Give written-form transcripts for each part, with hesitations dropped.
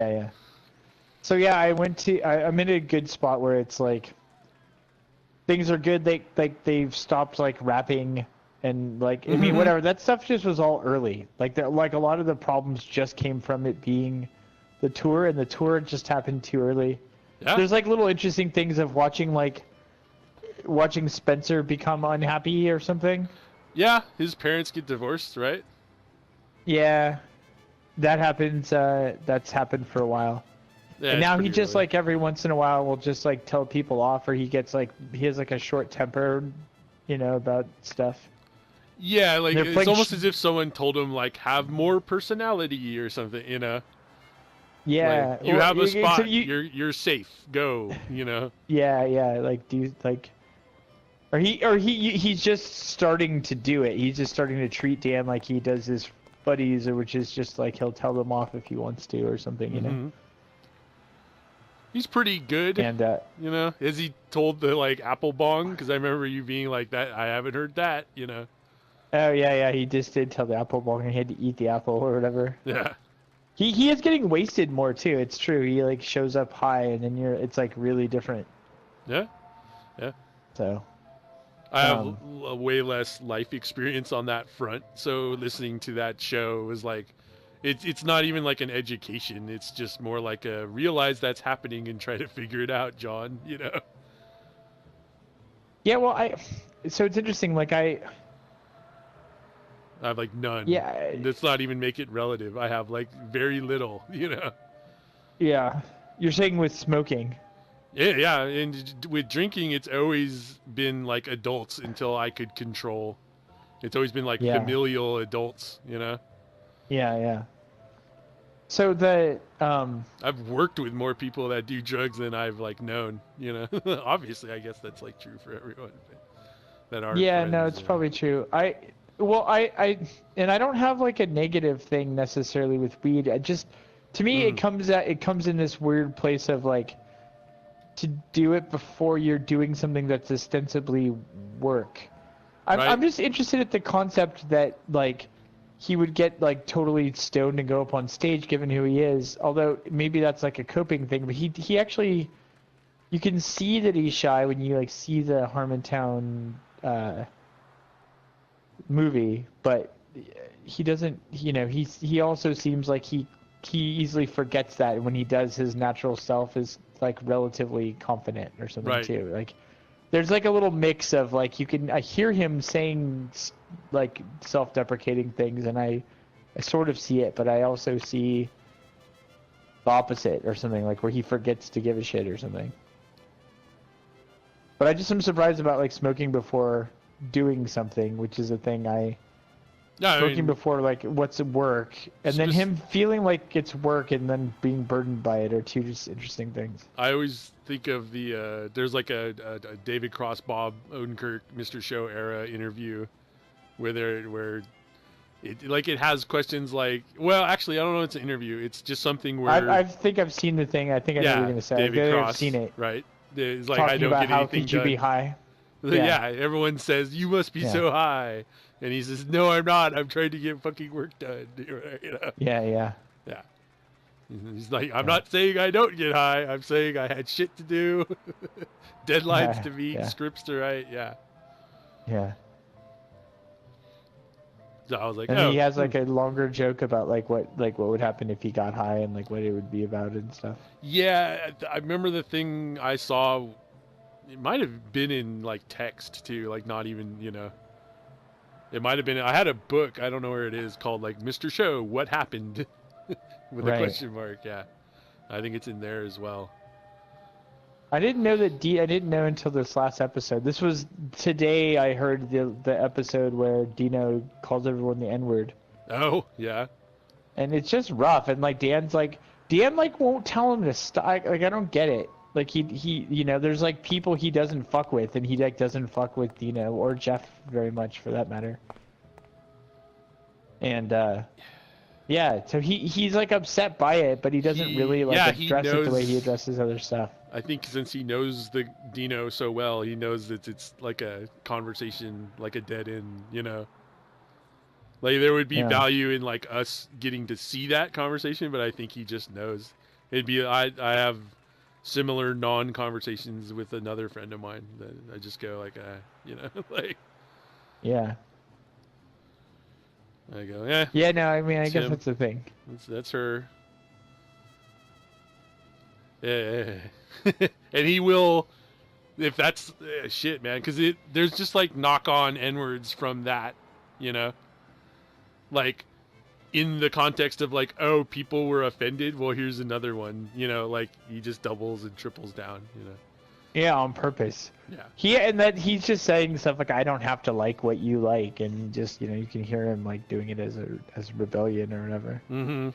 Yeah, yeah. So yeah, I'm in a good spot where it's like things are good. They've stopped like rapping and like I mean whatever. That stuff just was all early. Like a lot of the problems just came from it being the tour, and the tour just happened too early. Yeah. There's like little interesting things of watching Spencer become unhappy or something. Yeah, his parents get divorced, right? Yeah, that happens. That's happened for a while. Yeah, And it's now he pretty just early. like every once in a while will just like tell people off, or he has like a short temper, about stuff. Yeah, like They're it's playing. almost as if someone told him like have more personality or something, you know? Like Yeah, you well, have a except spot, you. you're safe. Go, you know? Yeah, yeah. Like, do you like? He's just starting to do it. He's just starting to treat Dan like he does his buddies, or which is just like he'll tell them off if he wants to, or something. He's pretty good, And you know? Is he told the like apple bong? Because I remember you being like that. I haven't heard that, you know? oh yeah, yeah. He just did tell the apple bong he had to eat the apple or whatever. Yeah. He is getting wasted more too. It's true. He like shows up high, and then it's like really different. Yeah. Yeah. So, I have um, a way less life experience on that front, so listening to that show was like, it's not even like an education. It's just more like a realize that's happening and try to figure it out, John. You know. yeah. Well, so it's interesting. Like I have like none. yeah, Let's not even make it relative. I have like very little. You know. yeah. You're saying with smoking. Yeah, yeah. And with drinking, it's always been like adults until I could control. It's always been like Yeah, familial adults. You know. yeah, yeah. So I've worked with more people that do drugs than I've like known. You know, obviously, I guess that's like true for everyone that aren't yeah, no, friends. it's probably true. And I don't have like a negative thing necessarily with weed. I just, to me, it comes in this weird place of like to do it before you're doing something that's ostensibly work. Right? I'm just interested at the concept that like he would get like totally stoned and go up on stage given who he is. Although maybe that's like a coping thing, but he actually, you can see that he's shy when you like see the Harmontown movie, but he doesn't. He also seems like he easily forgets that when he does his natural self is like relatively confident or something Right. too. Like there's like a little mix of like I hear him saying like self-deprecating things, and I sort of see it, but I also see the opposite or something, like where he forgets to give a shit or something. But I just am surprised about like smoking before doing something, which is a thing Yeah, I smoking mean, before like what's work, and then him feeling like it's work and then being burdened by it are two just interesting things. I always think of the there's like a David Cross, Bob Odenkirk, Mr. Show era interview where it has questions like, well, actually, I don't know. It's an interview. It's just something where, I think I've seen the thing. I think I know what you're yeah, gonna say. I David feel like I've Cross, seen it. right? It's like I Talking don't about get how anything could you be done. high? Yeah, Yeah, everyone says you must be yeah, so high, and he says, no, I'm not. I'm trying to get fucking work done. You know? yeah, yeah, Yeah. He's like, I'm yeah, not saying I don't get high. I'm saying I had shit to do, deadlines yeah, to meet, yeah, scripts to write. Yeah. yeah. So I was like, And oh, he has like a longer joke about like what would happen if he got high and like what it would be about and stuff. yeah. I remember the thing I saw. It might have been in like text too, like not even, you know. It might have been. I had a book. I don't know where it is called like Mr. Show. What happened? With a Right. question mark. Yeah. I think it's in there as well. I didn't know that I didn't know until this last episode. This was today I heard the episode where Dino calls everyone the N-word. Oh yeah. And it's just rough, and like Dan like won't tell him to stop. Like I don't get it. Like he there's like people he doesn't fuck with, and he like doesn't fuck with Dino or Jeff very much for that matter. And yeah, so he's like upset by it, but he doesn't really like He address it the way he knows. addresses other stuff. I think since he knows the Dino so well, he knows that it's like a conversation, like a dead end, you know. Like there would be Yeah. value in like us getting to see that conversation, but I think he just knows. It'd be I have similar non-conversations with another friend of mine that I just go like, you know, like. Yeah. I go, yeah. Yeah, no, I mean, I guess him. that's the thing. That's her. Yeah. And he will, if that's shit, man, because there's just like knock-on N-words from that, you know, like in the context of like, oh, people were offended. Well, here's another one, you know, like he just doubles and triples down, you know. Yeah, on purpose. Yeah. And that he's just saying stuff like, I don't have to like what you like, and just, you know, you can hear him like doing it as a rebellion or whatever. Mm-hmm.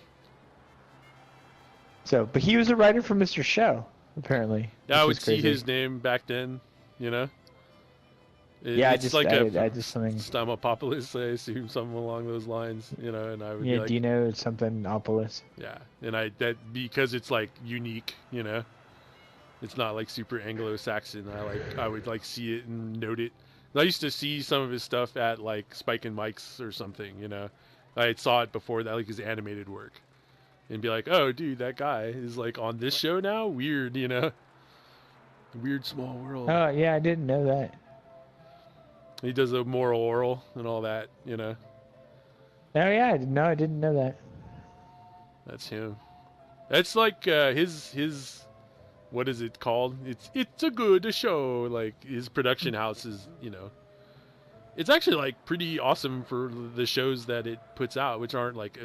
So, but he was a writer for Mr. Show, apparently. Yeah, I would see his name back then, you know. Yeah, it's I just something. Stamopoulos, I assume, something along those lines, you know, and I would be like, Dino something Opolis. Yeah, and because it's like unique, you know. It's not like super Anglo-Saxon. I would like see it and note it. I used to see some of his stuff at like Spike and Mike's or something, you know. I saw it before that, like his animated work, and be like, oh, dude, that guy is like on this show now. Weird, you know. Weird Small World. Oh yeah, I didn't know that. He does a moral oral and all that, you know. Oh yeah, no, I didn't know that. That's him. That's like his. What is it called? It's a good show. Like his production house is, you know, it's actually like pretty awesome for the shows that it puts out, which aren't like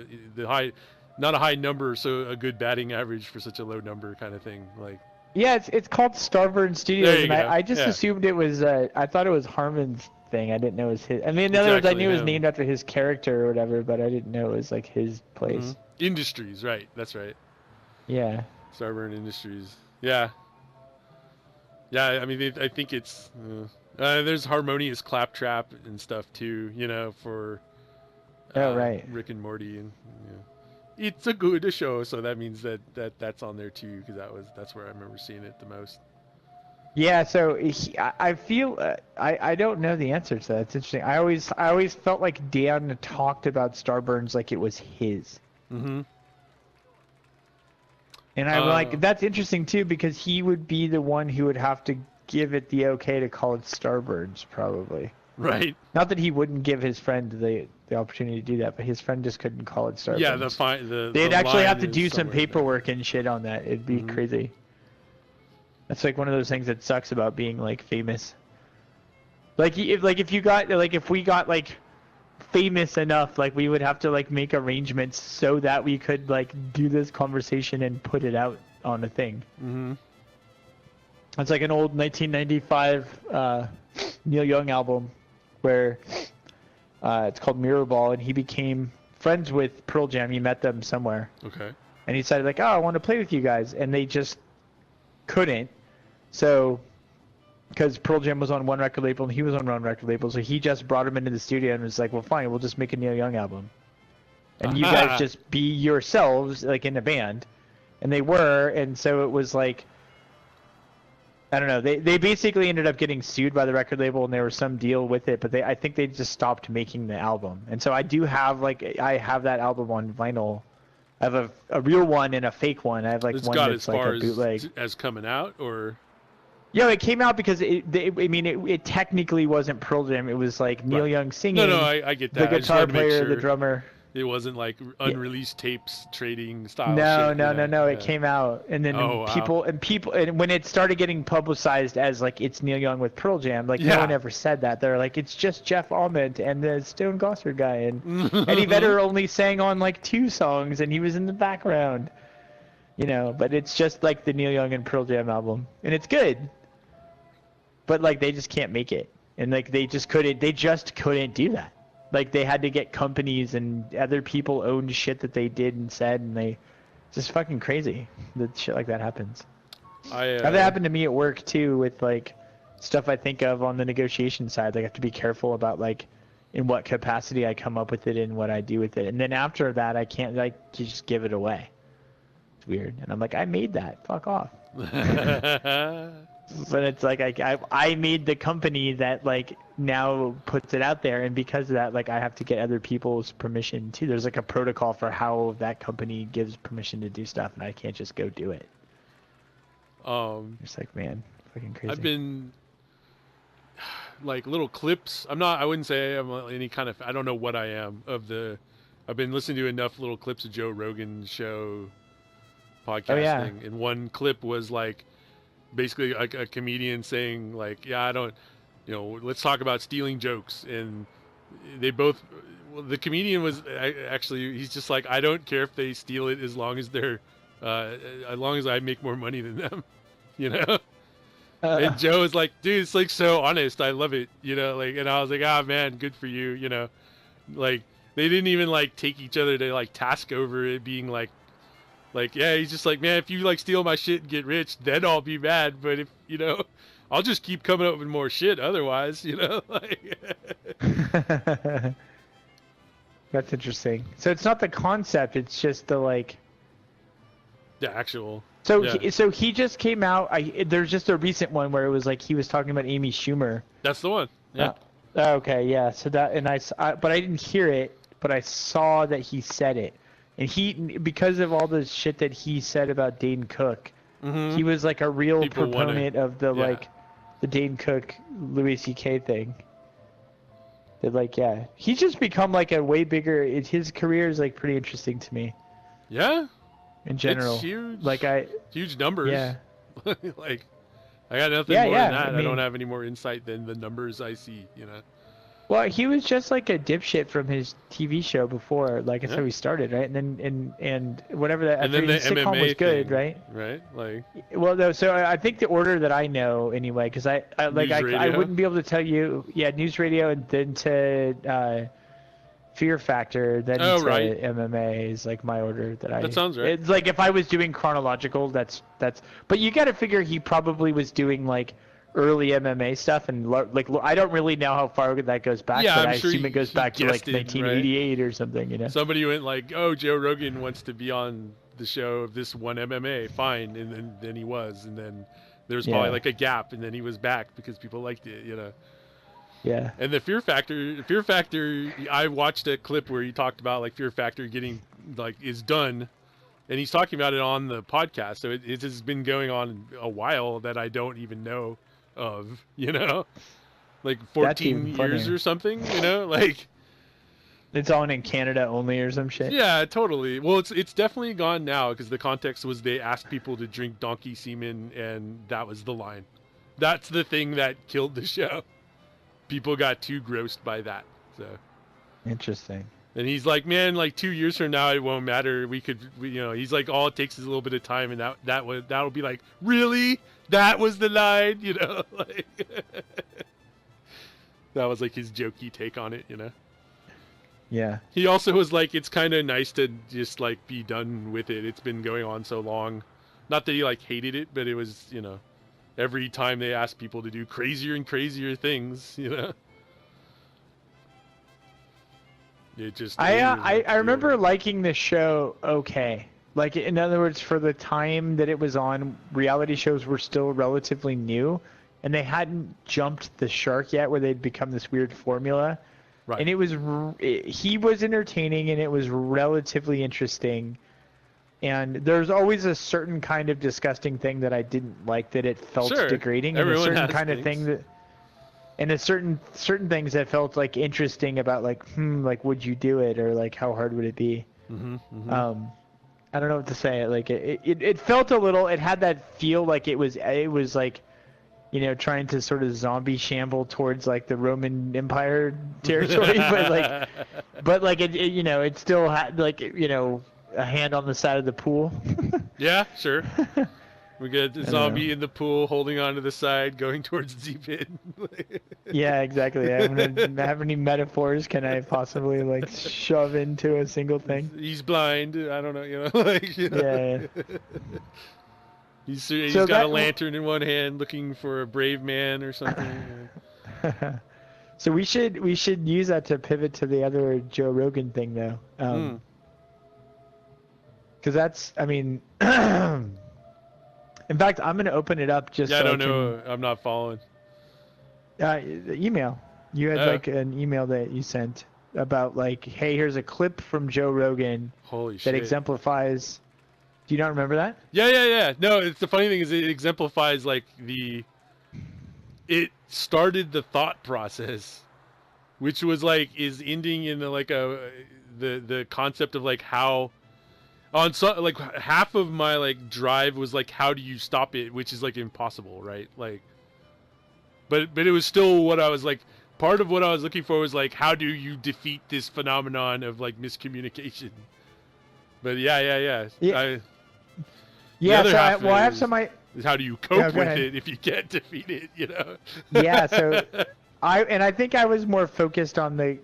not a high number, so a good batting average for such a low number kind of thing. Like, yeah, it's called Starburn Studios, and I just Yeah. assumed it was. I thought it was Harmon's thing. I didn't know it was his. I mean, in other words, I knew it was named after his character or whatever, but I didn't know it was like his place. Mm-hmm. Industries, right? That's right. Yeah. Starburn Industries. Yeah. Yeah, I mean, I think it's... there's Harmonious Claptrap and stuff, too, you know, for... right. Rick and Morty. And it's a good show, so that means that's on there, too, because that's where I remember seeing it the most. Yeah, so I feel... I don't know the answer to that. It's interesting. I always felt like Dan talked about Starburns like it was his. Mm-hmm. And I'm like, that's interesting too, because he would be the one who would have to give it the okay to call it Starburns, probably. Right. Not that he wouldn't give his friend the opportunity to do that, but his friend just couldn't call it Starburns. Yeah, they'd actually have to do some paperwork and shit on that. It'd be crazy. That's like one of those things that sucks about being like famous. Like if we got like famous enough, like we would have to like make arrangements so that we could like do this conversation and put it out on a thing. Mm-hmm. It's like an old 1995 Neil Young album where it's called Mirror Ball, and he became friends with Pearl Jam. He met them somewhere. Okay. And he decided like, oh, I want to play with you guys, and they just couldn't. So because Pearl Jam was on one record label and he was on one record label, so he just brought him into the studio and was like, well, fine, we'll just make a Neil Young album. And you guys just be yourselves, like, in a band. And they were, and so it was like, I don't know, they basically ended up getting sued by the record label, and there was some deal with it, but I think they just stopped making the album. And so I do have, like, I have that album on vinyl. I have a real one and a fake one. I have, like, one that's like a bootleg. As coming out, or... Yeah, it came out because it technically wasn't Pearl Jam. It was like Neil Young singing. No, I get that. The guitar player, the drummer. It wasn't like unreleased tapes trading style. No. It came out, and then people, and when it started getting publicized as like it's Neil Young with Pearl Jam, like no one ever said that. They're like, it's just Jeff Ament and the Stone Gossard guy, and Eddie Vedder only sang on like 2 songs, and he was in the background. You know, but it's just like the Neil Young and Pearl Jam album, and it's good. But like they just can't make it, and like they just couldn't do that. Like they had to get companies, and other people owned shit that they did and said, and they just fucking crazy that shit like that happens. That happened to me at work too, with like stuff I think of on the negotiation side. Like I have to be careful about like in what capacity I come up with it and what I do with it, and then after that I can't like just give it away. looked weird, and I'm like, I made that. Fuck off. But it's like I made the company that like now puts it out there, and because of that, like I have to get other people's permission too. There's like a protocol for how that company gives permission to do stuff, and I can't just go do it. It's like, man, fucking crazy. I've been like little clips. I wouldn't say I'm any kind of, I don't know what I am I've been listening to enough little clips of Joe Rogan's show podcasting, and one clip was like basically a comedian saying like, yeah, I don't, let's talk about stealing jokes. And they both, the comedian was actually, he's just like, I don't care if they steal it as long as they're, as long as I make more money than them, And Joe was like, dude, it's like so honest. I love it, and I was like, ah, man, good for you, like they didn't even like take each other to like task over it being like, yeah, he's just like, man, if you like steal my shit and get rich, then I'll be mad. But if, I'll just keep coming up with more shit otherwise, like... That's interesting. So it's not the concept, it's just the like... The actual... So, yeah. So he just came out, there's just a recent one where it was like he was talking about Amy Schumer. That's the one, yeah. Okay, yeah, so that, and but I didn't hear it, but I saw that he said it. And he, because of all the shit that he said about Dane Cook, he was like a real proponent of the like the Dane Cook Louis C.K. thing. That like, yeah, he's just become like a way bigger. His career is like pretty interesting to me. Yeah. In general, it's huge. Like huge numbers. Yeah. Like, I got nothing more than that. I don't have any more insight than the numbers I see. Well, he was just like a dipshit from his TV show before. Like that's how he started, right? And then and whatever that. And then the sitcom MMA was good, thing, right? Right, like. Well, no. So I think the order that I know anyway, because I wouldn't be able to tell you. Yeah, news radio, and then to Fear Factor, then to MMA is like my order that I. That sounds right. It's like if I was doing chronological, that's. But you got to figure he probably was doing like early MMA stuff, and like I don't really know how far that goes back, but I assume it goes back to like 1988 or something, Somebody went like, oh, Joe Rogan wants to be on the show of this one MMA, fine, and then he was, and then there was probably like a gap, and then he was back because people liked it, Yeah. And the Fear Factor, I watched a clip where he talked about like Fear Factor getting like is done, and he's talking about it on the podcast, so it has been going on a while that I don't even know of, like 14 years or something, like it's on in Canada only or some shit. Yeah, totally. Well, it's definitely gone now because the context was they asked people to drink donkey semen, and that was the line. That's the thing that killed the show. People got too grossed by that. So interesting. And he's like, man, like 2 years from now, it won't matter. He's like, all it takes is a little bit of time, and that'll be like, really? That was the line, like that was like his jokey take on it, Yeah. He also was like, it's kind of nice to just like be done with it. It's been going on so long. Not that he like hated it, but it was, every time they asked people to do crazier and crazier things, It just. I remember liking the show. Okay. Like, in other words, for the time that it was on, reality shows were still relatively new, and they hadn't jumped the shark yet where they'd become this weird formula. Right. And he was entertaining, and it was relatively interesting. And there's always a certain kind of disgusting thing that I didn't like, that it felt degrading. Everyone and a certain has kind of thing that, and a certain things that felt like interesting about like, like would you do it, or like how hard would it be? I don't know what to say. Like it felt a little. It had that feel like it was like, trying to sort of zombie shamble towards like the Roman Empire territory, but like it still had like a hand on the side of the pool. Yeah, sure. We get a zombie in the pool holding onto the side, going towards the deep end. Yeah, exactly. How many metaphors can I possibly like shove into a single thing? He's blind. I don't know. Yeah. He's got a lantern in one hand, looking for a brave man or something. So we should use that to pivot to the other Joe Rogan thing, though. Because that's, I mean, in fact, I'm going to open it up just Yeah, so I don't know. I'm not following. The email. You had like an email that you sent about like, hey, here's a clip from Joe Rogan Holy that shit. exemplifies. Do you not remember that? Yeah. No, it's the funny thing is it exemplifies like it started the thought process, which was like is ending in the concept of like how like half of my like drive was like how do you stop it, which is like impossible, right? Like, but it was still what I was like. Part of what I was looking for was like how do you defeat this phenomenon of like miscommunication. But yeah. Yeah, so I have is how do you cope with it if you can't defeat it, you know? Yeah, so I think I was more focused on the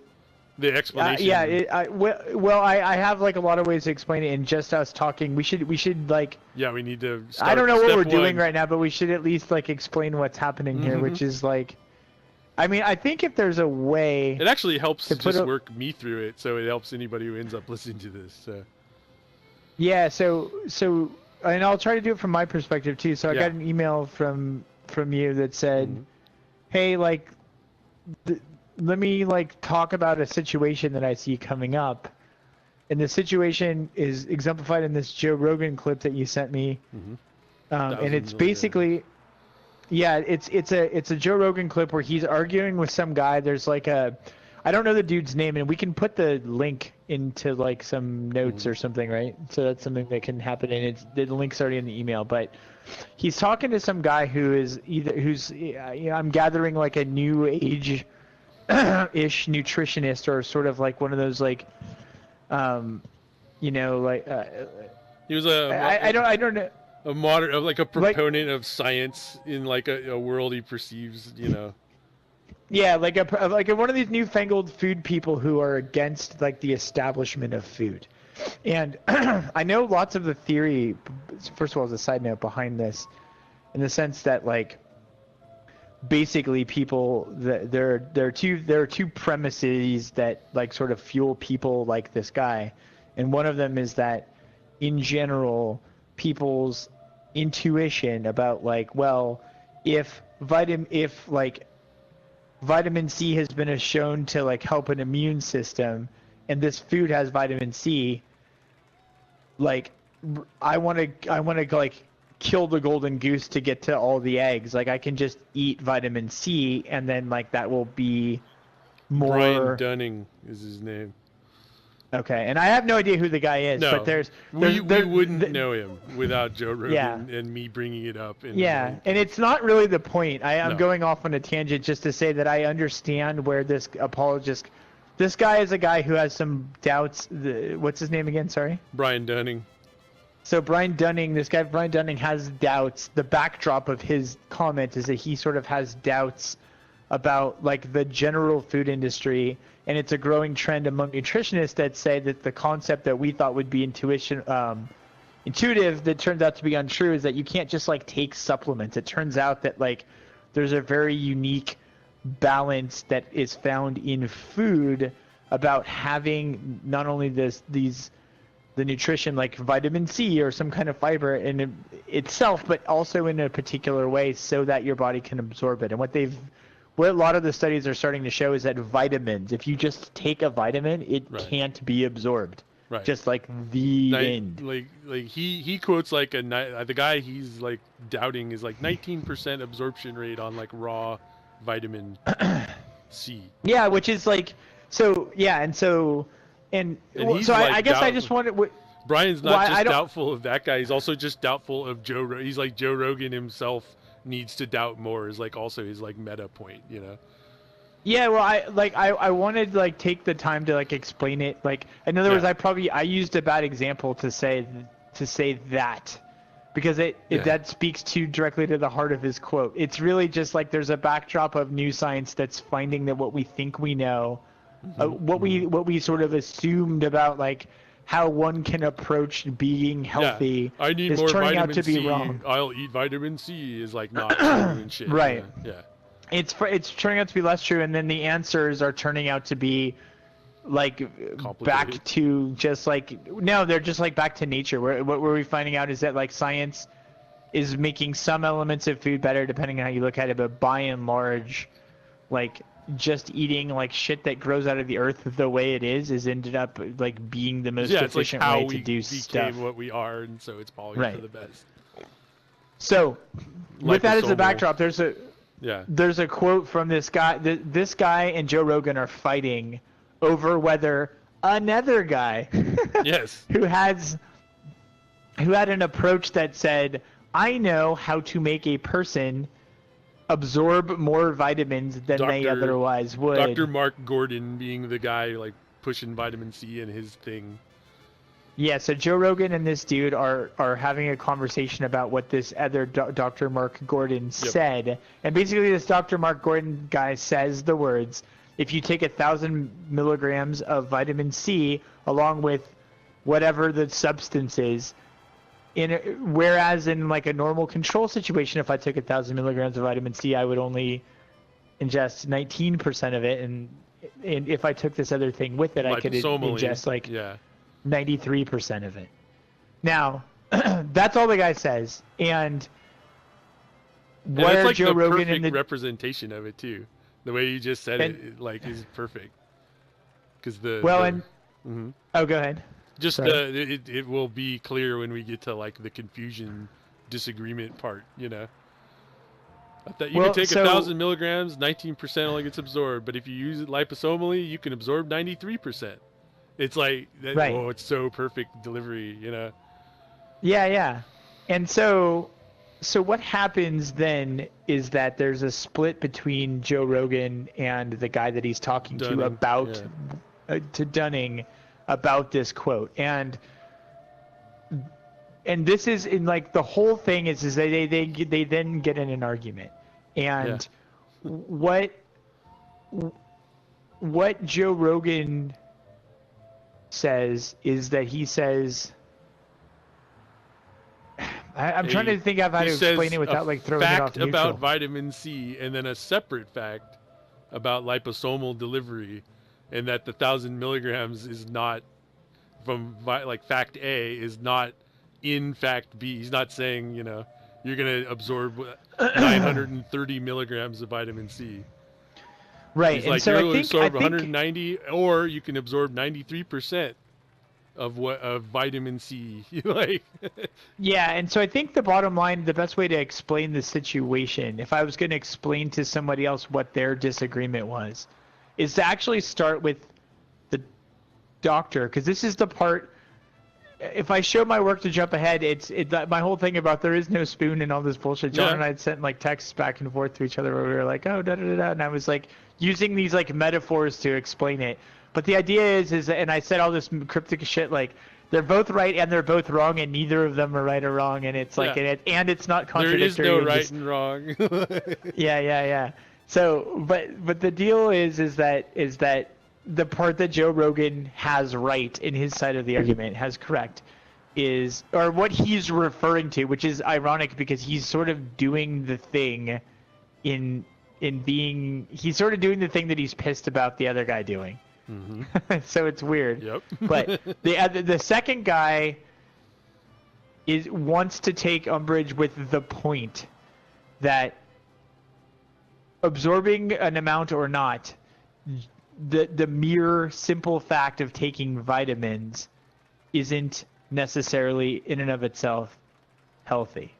explanation. I have like a lot of ways to explain it, and just us talking, we should like. Yeah, we need to. I don't know what we're doing right now, but we should at least like explain what's happening here, which is like. I mean, I think if there's a way. It actually helps to just work me through it, so it helps anybody who ends up listening to this. So. Yeah, so. And I'll try to do it from my perspective too. So I got an email from you that said, "Hey, like, let me like talk about a situation that I see coming up." And the situation is exemplified in this Joe Rogan clip that you sent me. And it's basically, it's a Joe Rogan clip where he's arguing with some guy. There's like I don't know the dude's name, and we can put the link into like some notes or something, right? So that's something that can happen, and the link's already in the email. But he's talking to some guy who's I'm gathering like a new age ish nutritionist, or sort of like one of those like he was I don't know, a modern, like a proponent of science in like a world he perceives, you know. Yeah, like one of these newfangled food people who are against like the establishment of food. And I know lots of the theory, first of all, as a side note behind this, in the sense that like basically people there are two premises that like sort of fuel people like this guy. And one of them is that in general people's intuition about like, well, if vitamin C has been shown to like help an immune system, and this food has vitamin C, like I want to like kill the golden goose to get to all the eggs. Like I can just eat vitamin C, and then like that will be more. Brian Dunning is his name. Okay, and I have no idea who the guy is, but we wouldn't know him without Joe Rogan and me bringing it up. And it's not really the point. I'm going off on a tangent just to say that I understand where this guy is a guy who has some doubts. What's his name again? Sorry? Brian Dunning. So Brian Dunning has doubts. The backdrop of his comment is that he sort of has doubts about like the general food industry. And it's a growing trend among nutritionists that say that the concept that we thought would be intuitive that turns out to be untrue is that you can't just like take supplements. It turns out that like there's a very unique balance that is found in food about having not only the nutrition like vitamin C or some kind of fiber in itself, but also in a particular way so that your body can absorb it. And what a lot of the studies are starting to show is that vitamins, if you just take a vitamin, it can't be absorbed. Right. Just like the end. Like he quotes like the guy he's like doubting is like 19% absorption rate on like raw vitamin C. Yeah, which is like I guess I just wanted. Brian's not just doubtful of that guy. He's also just doubtful of Joe. He's like Joe Rogan himself needs to doubt more is like also his like meta point, you know. Yeah, well, I wanted to like take the time to like explain it. Like in other words, I used a bad example to say that because that speaks directly to the heart of his quote. It's really just like there's a backdrop of new science that's finding that what we think we know, what we sort of assumed about like how one can approach being healthy I need is more turning vitamin out to be C. wrong. I'll eat vitamin C is like not true and shit. Right. Yeah. It's turning out to be less true, and then the answers are turning out to be like Complicated. back to just like no, they're just like back to nature. What we're finding out is that like science is making some elements of food better depending on how you look at it, but by and large, like just eating like shit that grows out of the earth the way it is ended up like being the most It's like efficient how way we to do became stuff. what we are, and so it's probably Right. for the best. So, with that as a Liposomal. backdrop, there's Yeah. a quote from this guy. This guy and Joe Rogan are fighting over whether another guy Yes. who had an approach that said, I know how to make a person absorb more vitamins than they otherwise would. Dr. Mark Gordon being the guy like pushing vitamin C in his thing. Yeah, so Joe Rogan and this dude are having a conversation about what this other Dr. Mark Gordon said. And basically this Dr. Mark Gordon guy says the words, if you take 1,000 milligrams of vitamin C along with whatever the substance is, whereas in like a normal control situation, if I took 1,000 milligrams of vitamin C, I would only ingest 19% of it. And if I took this other thing with it, I could ingest like 93% of it. Now, that's all the guy says. And what it's like Joe the Rogan perfect and representation of it too. The way you just said it, like, is perfect. Because oh, go ahead. Just it will be clear when we get to like the confusion, disagreement part. You know, that you can take 1,000 milligrams, 19% only gets absorbed, but if you use it liposomally, you can absorb 93%. It's like, right. Oh, it's so perfect delivery. You know. Yeah. And so what happens then is that there's a split between Joe Rogan and the guy that he's talking to about to Dunning about this quote. And this is in like the whole thing is they then get in an argument. And what Joe Rogan says is that he says, I'm trying to think of how to explain it without like throwing it off neutral. Fact about vitamin C, and then a separate fact about liposomal delivery, and that the 1,000 milligrams is not from like fact A is not in fact B. He's not saying, you know, you're gonna absorb 930 milligrams of vitamin C. Right. He's like, you'll absorb 190, or you can absorb 93% of vitamin C. Like. Yeah, and so I think the bottom line, the best way to explain the situation, if I was going to explain to somebody else what their disagreement was, is to actually start with the doctor, because this is the part. If I show my work to jump ahead, my whole thing about there is no spoon and all this bullshit. John and I had sent like texts back and forth to each other where we were like, oh, da da da da, and I was like using these like metaphors to explain it. But the idea is, and I said all this cryptic shit like they're both right and they're both wrong, and neither of them are right or wrong, and it's like and it's not contradictory. There is no right and wrong. Yeah. So, but the deal is that the part that Joe Rogan has right in his side of the argument, has correct, is, or what he's referring to, which is ironic because he's sort of doing the thing he's sort of doing the thing that he's pissed about the other guy doing. Mm-hmm. So it's weird. Yep. But the second guy wants to take umbrage with the point that absorbing an amount or not, the mere simple fact of taking vitamins isn't necessarily in and of itself healthy.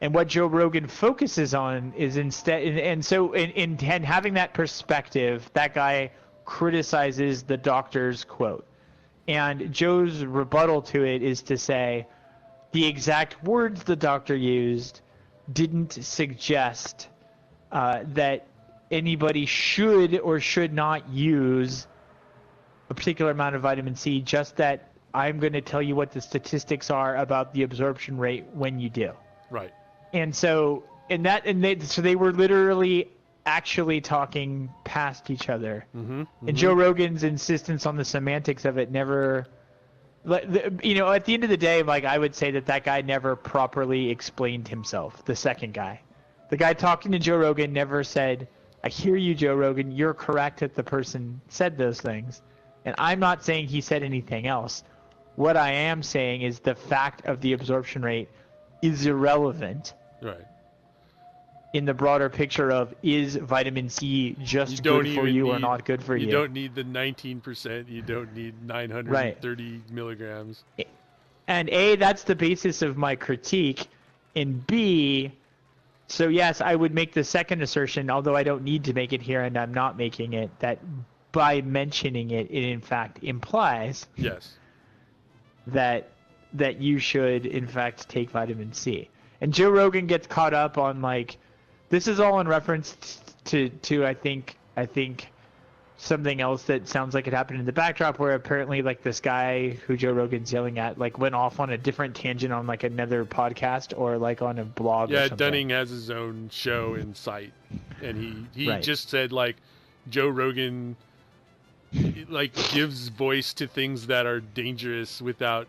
And what Joe Rogan focuses on is instead, and so in having that perspective, that guy criticizes the doctor's quote. And Joe's rebuttal to it is to say the exact words the doctor used didn't suggest that anybody should or should not use a particular amount of vitamin C, just that I'm going to tell you what the statistics are about the absorption rate when you do. Right. And so they were literally actually talking past each other. Mm-hmm, mm-hmm. And Joe Rogan's insistence on the semantics of it never, you know, at the end of the day, like, I would say that guy never properly explained himself, the second guy. The guy talking to Joe Rogan never said, I hear you, Joe Rogan, you're correct that the person said those things. And I'm not saying he said anything else. What I am saying is the fact of the absorption rate is irrelevant. Right. In the broader picture of, is vitamin C just good for you or not good for you? You don't need the 19%. You don't need 930 milligrams. And A, that's the basis of my critique. And B, so yes, I would make the second assertion, although I don't need to make it here and I'm not making it, that by mentioning it, it in fact implies yes, that you should in fact take vitamin C. And Joe Rogan gets caught up on like, this is all in reference to I think something else that sounds like it happened in the backdrop, where apparently like this guy who Joe Rogan's yelling at like went off on a different tangent on like another podcast or like on a blog. Yeah, or something. Dunning has his own show in sight, and he Right. just said like Joe Rogan like gives voice to things that are dangerous without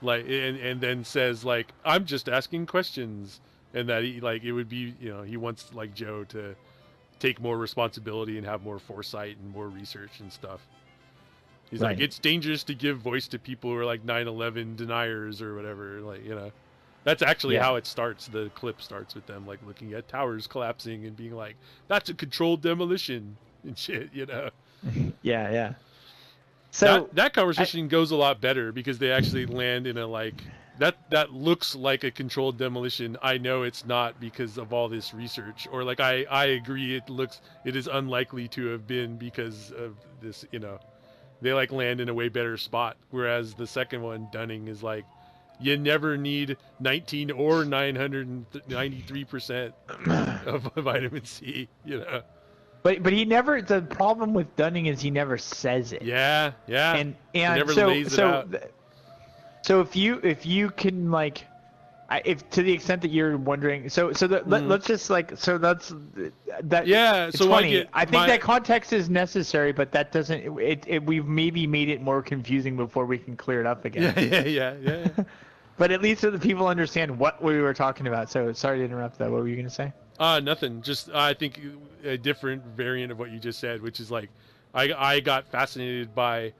like and then says like I'm just asking questions, and that he like it would be, you know, he wants like Joe to take more responsibility and have more foresight and more research and stuff. He's Right. like, it's dangerous to give voice to people who are like 9/11 deniers or whatever, like, you know. That's actually how it starts. The clip starts with them like looking at towers collapsing and being like, that's a controlled demolition and shit, you know. Yeah. So that conversation goes a lot better because they actually land in a like that looks like a controlled demolition. I know it's not because of all this research, or like I agree it is unlikely to have been because of this, you know. They like land in a way better spot, whereas the second one, Dunning, is like, you never need 19 or 993% of vitamin C, you know. But he never. The problem with Dunning is he never says it. Yeah. And he never so lays it out. So if you can like, if to the extent that you're wondering, let's just like, so that's that. Yeah. It's so funny. I think that context is necessary, but that doesn't. We've maybe made it more confusing before we can clear it up again. Yeah. But at least so that people understand what we were talking about. So sorry to interrupt that. What were you gonna say? Nothing. Just I think a different variant of what you just said, which is like, I got fascinated by,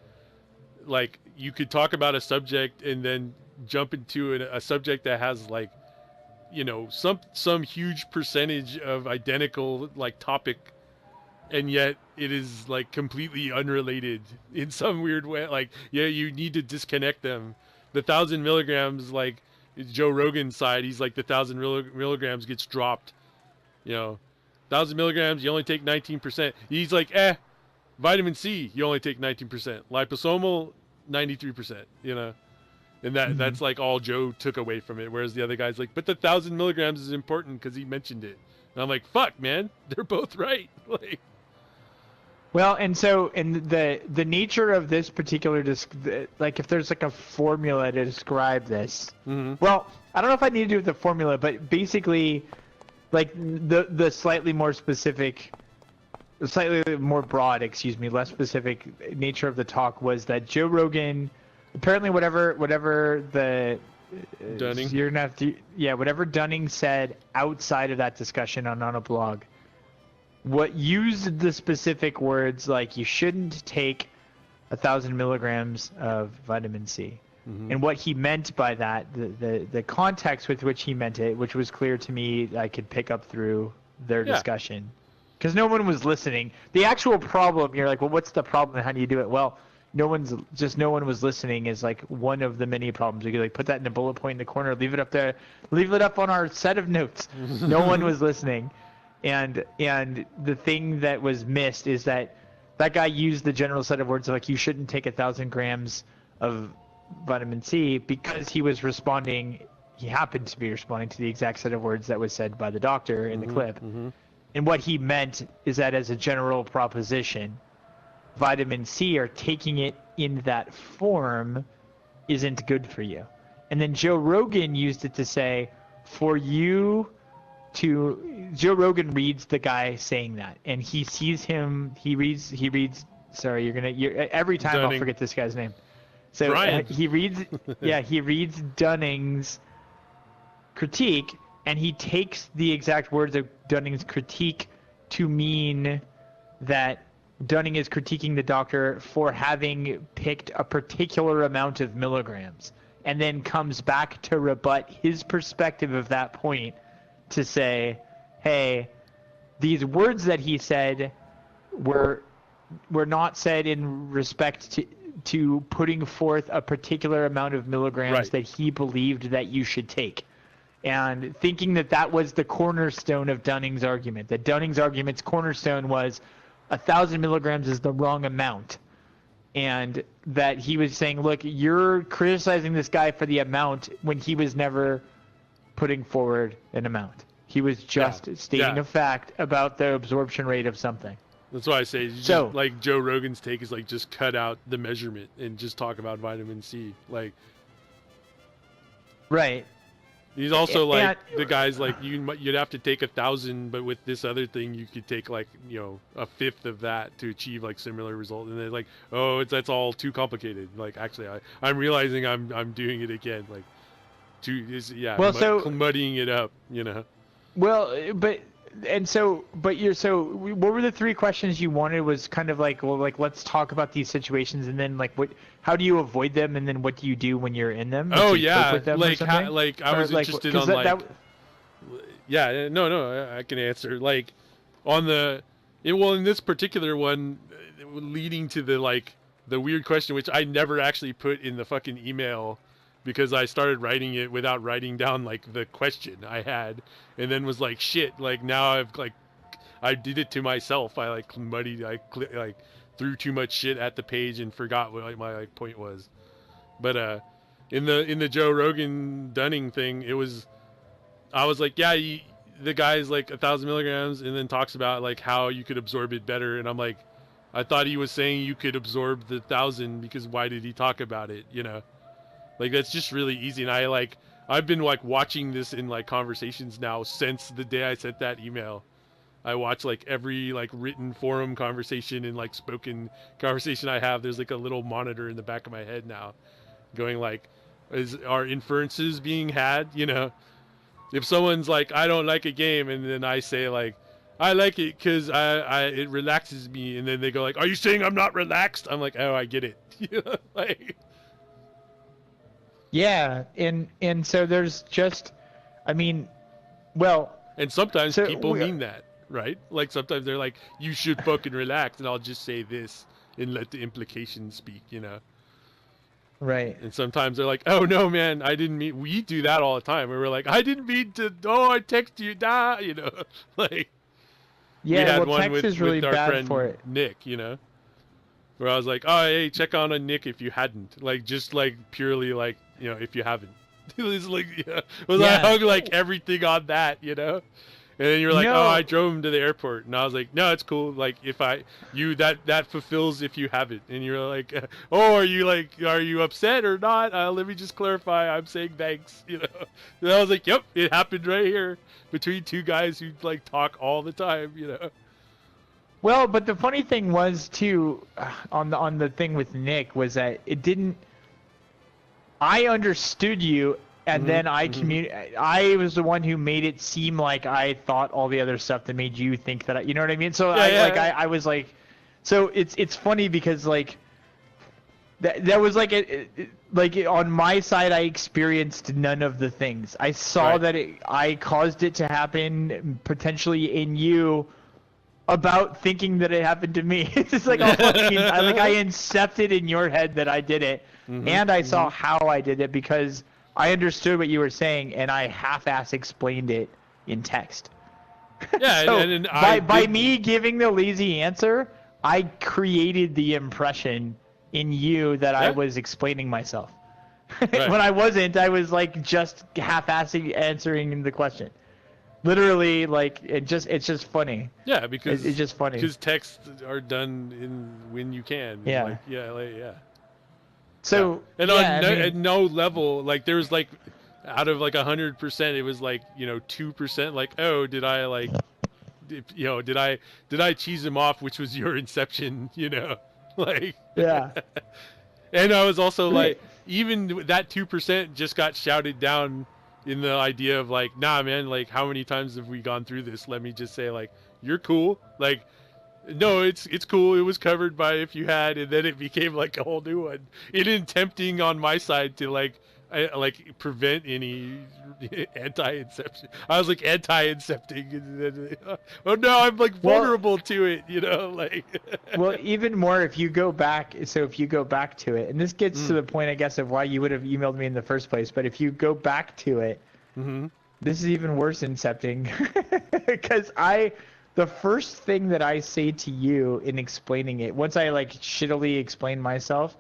like, you could talk about a subject and then jump into a subject that has like, you know, some huge percentage of identical like topic, and yet it is like completely unrelated in some weird way. Like, yeah, you need to disconnect them. The 1,000 milligrams, like Joe Rogan's side, he's like the 1,000 milligrams gets dropped. You know, 1,000 milligrams, you only take 19%. He's like, vitamin C, you only take 19%. Liposomal, 93%. You know, and that's like all Joe took away from it. Whereas the other guy's like, but the 1,000 milligrams is important because he mentioned it. And I'm like, fuck, man, they're both right. Like. Well, and the nature of this particular like if there's like a formula to describe this, well, I don't know if I need to do with the formula, but basically, like the slightly more specific, slightly more broad, less specific nature of the talk was that Joe Rogan, apparently whatever the Dunning, you're gonna have to, whatever Dunning said outside of that discussion on a blog. What used the specific words like you shouldn't take 1,000 milligrams of vitamin C, and what he meant by that, the context with which he meant it, which was clear to me, I could pick up through their discussion, because no one was listening. The actual problem, you're like, well, what's the problem and how do you do it? Well, no one was listening is like one of the many problems. You could like put that in a bullet point in the corner, leave it up there, leave it up on our set of notes. No one was listening. And the thing that was missed is that guy used the general set of words like you shouldn't take 1,000 grams of vitamin C because he happened to be responding to the exact set of words that was said by the doctor in the clip. And what he meant is that as a general proposition, vitamin C, or taking it in that form, isn't good for you. And then Joe Rogan used it to say, Joe Rogan reads the guy saying that, and he sees him. He reads. Sorry, every time Dunning. I'll forget this guy's name. So Brian. he reads. Yeah, he reads Dunning's critique, and he takes the exact words of Dunning's critique to mean that Dunning is critiquing the doctor for having picked a particular amount of milligrams, and then comes back to rebut his perspective of that point to say, hey, these words that he said were not said in respect to putting forth a particular amount of milligrams Right. that he believed that you should take. And thinking that was the cornerstone of Dunning's argument, that Dunning's argument's cornerstone was 1,000 milligrams is the wrong amount. And that he was saying, look, you're criticizing this guy for the amount when he was never putting forward an amount. He was just stating a fact about the absorption rate of something. That's why I say, just, like Joe Rogan's take is like just cut out the measurement and just talk about vitamin C. Like, right. He's also like the guy's like you'd have to take 1,000, but with this other thing you could take like a fifth of that to achieve like similar result. And they're like, oh, that's all too complicated. Like actually, I'm realizing I'm doing it again. Like, muddying it up. Well, what were the three questions you wanted? Was kind of like, well, like let's talk about these situations, and then like how do you avoid them, and then what do you do when you're in them? Oh yeah, like I was interested on I can answer like on in this particular one, leading to the weird question, which I never actually put in the fucking email. Because I started writing it without writing down like the question I had, and then was like, shit, like now I did it to myself. I threw too much shit at the page and forgot what my point was. But in the Joe Rogan Dunning thing, I was like, yeah, the guy's like 1,000 milligrams, and then talks about like how you could absorb it better, and I'm like, I thought he was saying you could absorb the 1,000 because why did he talk about it? Like that's just really easy, and I've been like watching this in like conversations now since the day I sent that email. I watch like every like written forum conversation and like spoken conversation I have. There's like a little monitor in the back of my head now, going like, are inferences being had? If someone's like, I don't like a game, and then I say like, I like it because it relaxes me, and then they go like, are you saying I'm not relaxed? I'm like, oh, I get it. Like. Yeah, and so there's just, and sometimes people mean that, right? Like sometimes they're like, you should fucking relax, and I'll just say this and let the implications speak, Right. And sometimes they're like, oh no, man, I didn't mean. We do that all the time. Where we're like, I didn't mean to. Oh, I text you, like. Yeah, text is really bad for it. Nick, where I was like, oh, hey, check on a Nick if you hadn't, like just like purely like. If you haven't, it was like, I hung like everything on that, and then you were like, oh, I drove him to the airport, and I was like, no, it's cool. Like if that fulfills if you haven't, and you're like, oh, are you upset or not? Let me just clarify. I'm saying thanks, And I was like, yep, it happened right here between two guys who like talk all the time, Well, but the funny thing was too, on the thing with Nick was that it didn't. I understood you, and then I was the one who made it seem like I thought all the other stuff that made you think that you know what I mean? So I was like, so it's funny because like that was like on my side I experienced none of the things. I saw that I caused it to happen potentially in you about thinking that it happened to me. It's just like I incepted in your head that I did it. And I saw how I did it because I understood what you were saying, and I half-ass explained it in text. Yeah, so by me giving the lazy answer, I created the impression in you that I was explaining myself. When I wasn't, I was like just half-assing answering the question. Literally, like it's just funny. Yeah, because it's just funny. Because texts are done when you can. Yeah. So at no level, like there was like out of like 100%, it was like 2%. Like, oh, did I cheese him off, which was your inception? Like. Yeah. And I was also like, even that 2% just got shouted down in the idea of like, nah, man, like how many times have we gone through this? Let me just say like, you're cool. Like, No, it's cool. It was covered by if you had, and then it became like a whole new one. It in tempting on my side to like prevent any anti-inception. I was like anti-incepting, and then, oh no, I'm like vulnerable to it, you know, like. Well, even more if you go back. So if you go back to it, and this gets to the point, I guess, of why you would have emailed me in the first place. But if you go back to it, this is even worse incepting, because the first thing that I say to you in explaining it, once I like shittily explain myself,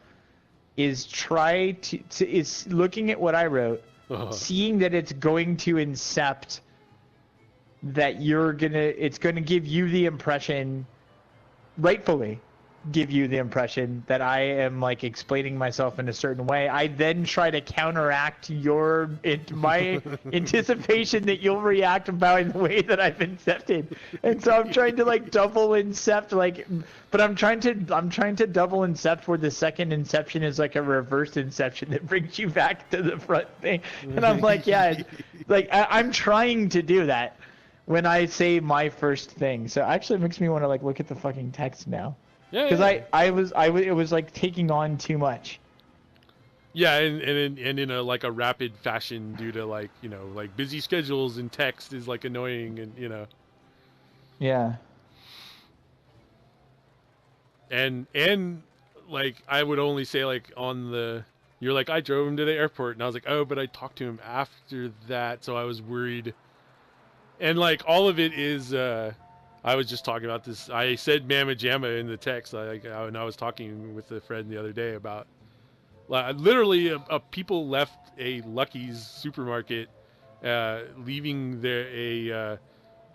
is try to is looking at what I wrote, seeing that it's going to incept, that it's gonna give you the impression, rightfully give you the impression, that I am like explaining myself in a certain way. I then try to counteract my anticipation that you'll react by the way that I've incepted, and so I'm trying to like double incept, but I'm trying to double incept where the second inception is like a reverse inception that brings you back to the front thing, and I'm like, yeah, like I'm trying to do that when I say my first thing. So actually it makes me want to like look at the fucking text now. Yeah, because it was like taking on too much. Yeah, and in a like a rapid fashion due to like, you know, like busy schedules, and text is like annoying, and you know. Yeah. And like I would only say like you're like, I drove him to the airport, and I was like, oh, but I talked to him after that, so I was worried. And like all of it is I was just talking about this. I said Mamma Jamma in the text. And I was talking with a friend the other day about, literally, people left a Lucky's supermarket, leaving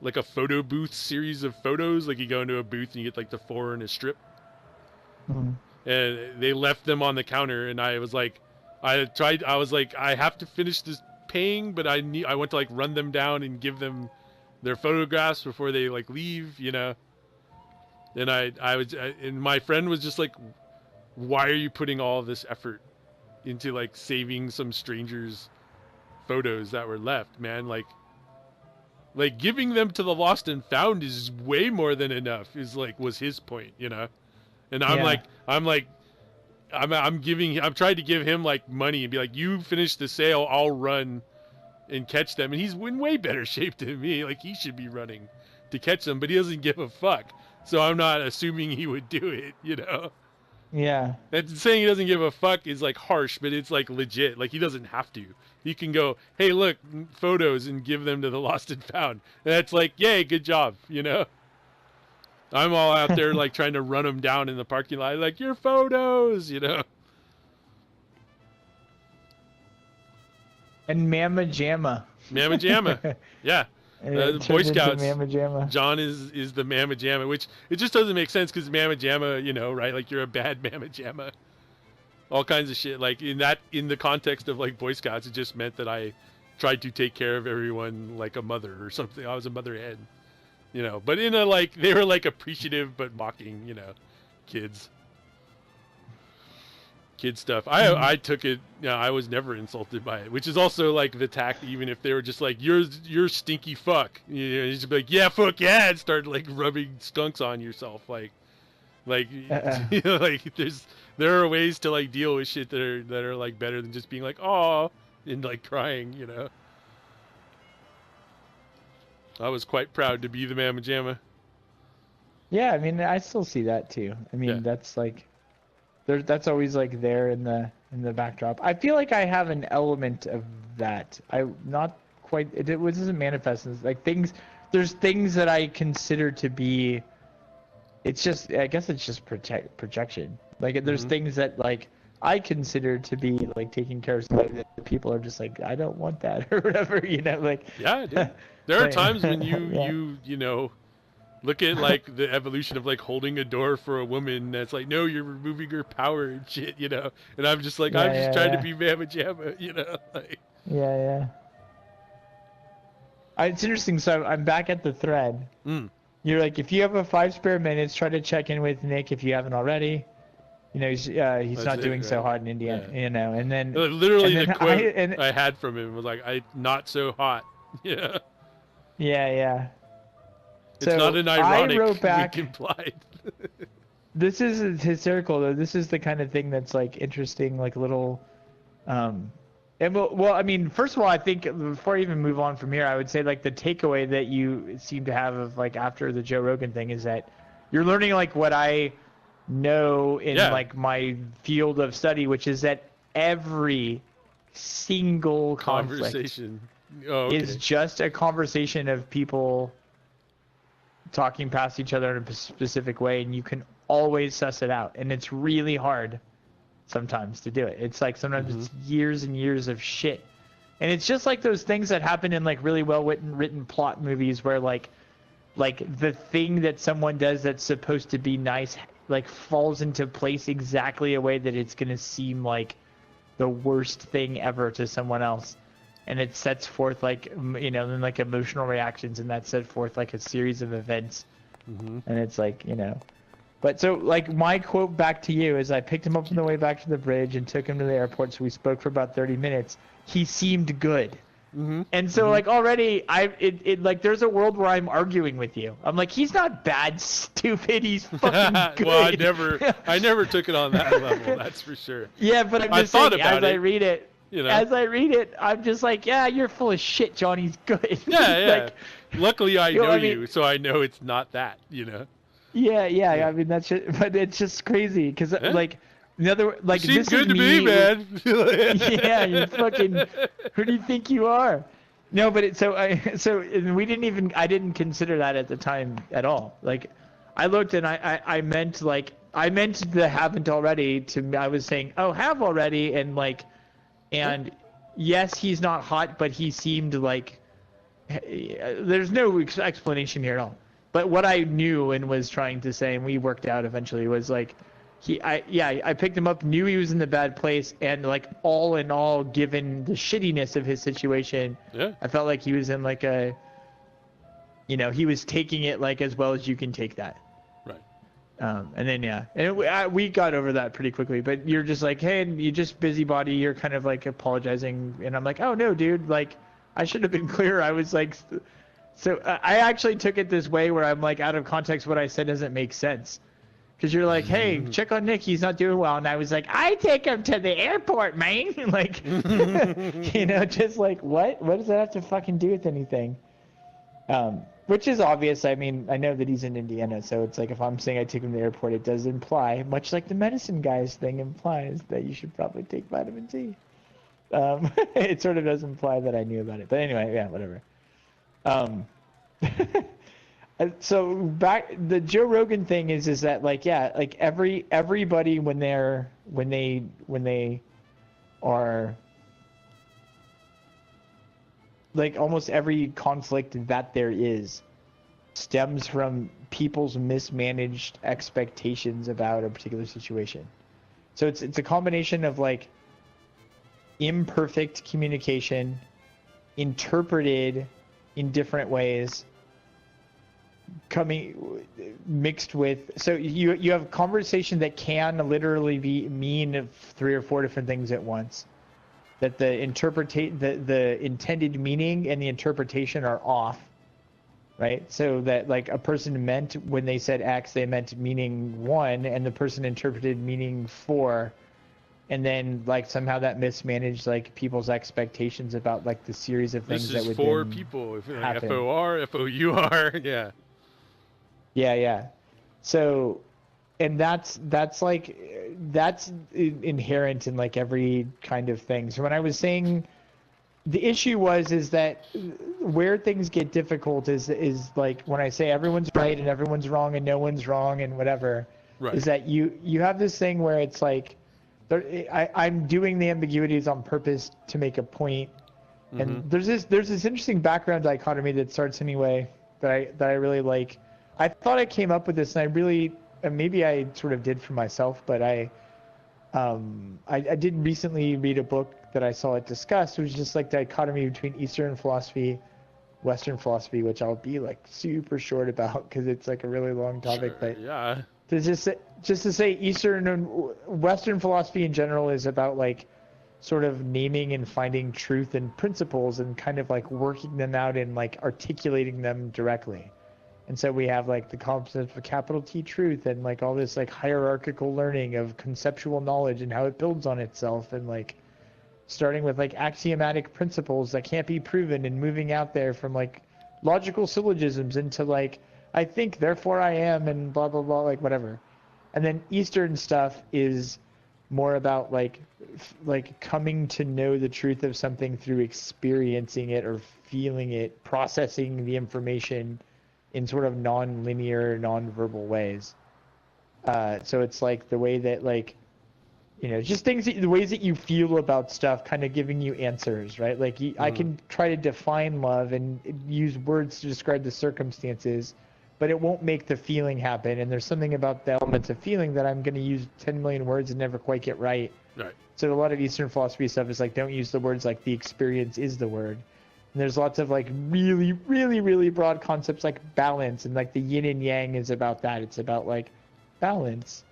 like a photo booth series of photos. Like you go into a booth and you get like the 4 in a strip, and they left them on the counter. And I was like, I was like, I have to finish this paying, but I want to like run them down and give them their photographs before they like leave, you know. And and my friend was just like, why are you putting all this effort into like saving some strangers' photos that were left, man? Like giving them to the lost and found is way more than enough, was his point, you know. And I'm trying to give him like money and be like, you finish the sale, I'll run and catch them. And he's in way better shape than me. Like he should be running to catch them, but he doesn't give a fuck. So I'm not assuming he would do it, you know? Yeah. And saying he doesn't give a fuck is like harsh, but it's like legit. Like he doesn't have to. He can go, hey, look, photos, and give them to the lost and found. And that's like, yay, good job, you know? I'm all out there like trying to run them down in the parking lot, like, your photos, you know? And Mamma Jamma. Mamma Jamma. Yeah. The Boy Scouts. Mamma Jamma. John is the Mamma Jamma, which it just doesn't make sense because Mamma Jamma, you know, right? Like you're a bad Mamma Jamma. All kinds of shit. Like in the context of like Boy Scouts, it just meant that I tried to take care of everyone like a mother or something. I was a mother hen, you know. But in a like, they were like appreciative but mocking, you know, kids. Kid stuff. I took it. You know, I was never insulted by it, which is also like the tact. Even if they were just like, you're stinky fuck, you know, you just be like, yeah, fuck yeah, and start like rubbing skunks on yourself, like you know, like there are ways to like deal with shit that are like better than just being like, oh, and like crying, you know. I was quite proud to be the Mamma Jamma. Yeah, I mean, I still see that too. I mean, that's like. That's always like there in the backdrop. I feel like I have an element of that. I'm not quite. It doesn't manifest as like things. There's things that I consider to be. It's just. I guess it's just projection. Like there's things that like I consider to be like taking care of somebody that people are just like, I don't want that or whatever. You know, like. Yeah, dude. There are times when you know. Look at like the evolution of like holding a door for a woman that's like, no, you're removing her power and shit, you know. And I'm just like, I'm just trying to be Mamma Jamma, you know. Like, yeah. It's interesting. So I'm back at the thread. You're like, if you have 5 spare minutes, try to check in with Nick if you haven't already. You know, he's not doing so hot in India, you know. And then literally the quote I had from him was like, not so hot. Yeah. Yeah. It's not an ironic I wrote back. wink implied. This is hysterical though. This is the kind of thing that's like interesting, like little. And well, I mean, first of all, I think before I even move on from here, I would say like the takeaway that you seem to have of like after the Joe Rogan thing is that you're learning like what I know in like my field of study, which is that every single Conversation is just a conversation of people talking past each other in a specific way, and you can always suss it out, and it's really hard sometimes to do it. It's like sometimes it's years and years of shit, and it's just like those things that happen in like really well written plot movies where like the thing that someone does that's supposed to be nice like falls into place exactly a way that it's gonna seem like the worst thing ever to someone else, and it sets forth like then like emotional reactions, and that set forth like a series of events, and it's like But so, like, my quote back to you is I picked him up on the way back to the bridge and took him to the airport, so we spoke for about 30 minutes. He seemed good. And so, like, already, like, there's a world where I'm arguing with you. I'm like, he's not bad, stupid, he's fucking good. Well, I never took it on that level, that's for sure. Yeah, but I'm just saying, as I read it, I'm just like, yeah, you're full of shit, John, he's good. Yeah. Like, luckily, I know you, so I know it's not that, Yeah. I mean, that's just, but it's just crazy because like the other like you seem this good is to me, man. Yeah, you fucking. Who do you think you are? No, but we didn't even. I didn't consider that at the time at all. Like, I looked and I meant the haven't already I was saying have already and yes, he's not hot, but he seemed like there's no explanation here at all. But what I knew and was trying to say, and we worked out eventually, was like, I picked him up, knew he was in the bad place, and like all in all, given the shittiness of his situation, I felt like he was in like he was taking it like as well as you can take that. Right. And then we got over that pretty quickly. But you're just like, hey, you just busybody. You're kind of like apologizing, and I'm like, oh no, dude, like I should have been clearer. I was like. So I actually took it this way where I'm like out of context what I said doesn't make sense. Because you're like, hey, check on Nick, he's not doing well. And I was like, I take him to the airport, man. Like, just like, what? What does that have to fucking do with anything? Which is obvious. I mean, I know that he's in Indiana. So it's like if I'm saying I take him to the airport, it does imply, much like the medicine guys thing implies, that you should probably take vitamin C. It sort of does imply that I knew about it. But anyway, yeah, whatever. So back the Joe Rogan thing is that like everybody when they are like almost every conflict that there is stems from people's mismanaged expectations about a particular situation. So it's a combination of like imperfect communication interpreted in different ways mixed with so you have conversation that can literally mean 3 or 4 different things at once, that the intended meaning and the interpretation are off, right? So that like a person meant when they said X they meant meaning 1 and the person interpreted meaning 4, and then like somehow that mismanaged like people's expectations about like the series of things that would happen. This is 4 people, like F-O-R, F-O-U-R, yeah. Yeah. So, and that's inherent in like every kind of thing. So when I was saying the issue is that where things get difficult is like when I say everyone's right and everyone's wrong and no one's wrong and whatever, right. Is that you have this thing where it's like I'm doing the ambiguities on purpose to make a point. And there's this interesting background dichotomy that starts anyway that I really like. I thought I came up with this, and I really, maybe I sort of did for myself, but I did recently read a book that I saw it discussed. It was just like dichotomy between Eastern philosophy, Western philosophy, which I'll be like super short about because it's like a really long topic. Sure, but yeah. Just to say, Eastern and Western philosophy in general is about like sort of naming and finding truth and principles and kind of like working them out and like articulating them directly. And so we have like the concept of capital T truth and like all this like hierarchical learning of conceptual knowledge and how it builds on itself, and like starting with like axiomatic principles that can't be proven and moving out there from like logical syllogisms into like I think therefore I am and blah blah blah, like whatever. And then Eastern stuff is more about like coming to know the truth of something through experiencing it or feeling it, processing the information in sort of non-linear, non-verbal ways. So it's like the way that like, you know, just things, the ways that you feel about stuff kind of giving you answers, right? Like I can try to define love and use words to describe the circumstances, but it won't make the feeling happen. And there's something about the elements of feeling that I'm going to use 10 million words and never quite get right. Right. So a lot of Eastern philosophy stuff is like, don't use the words like the experience is the word. And there's lots of like really, really, really broad concepts like balance, and like the yin and yang is about that. It's about like balance,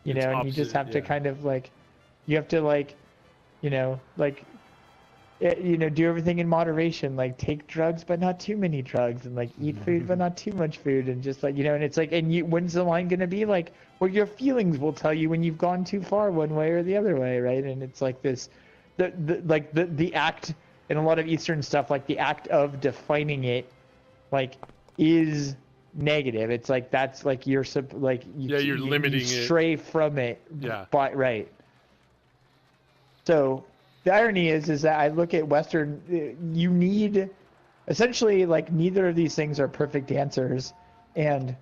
you know, and you just have to kind of like, you have to like, you know, like, you know, do everything in moderation, like take drugs but not too many drugs, and like eat food but not too much food, and just like, you know, and it's like, and you, when's the line gonna be? Like, well, your feelings will tell you when you've gone too far one way or the other way, right? And it's like this, the act in a lot of Eastern stuff, like the act of defining it, like, is negative. It's like that's like you're like you're limiting it, stray from it. Yeah. But right. So the irony is that I look at Western, you need, essentially, like, neither of these things are perfect answers, and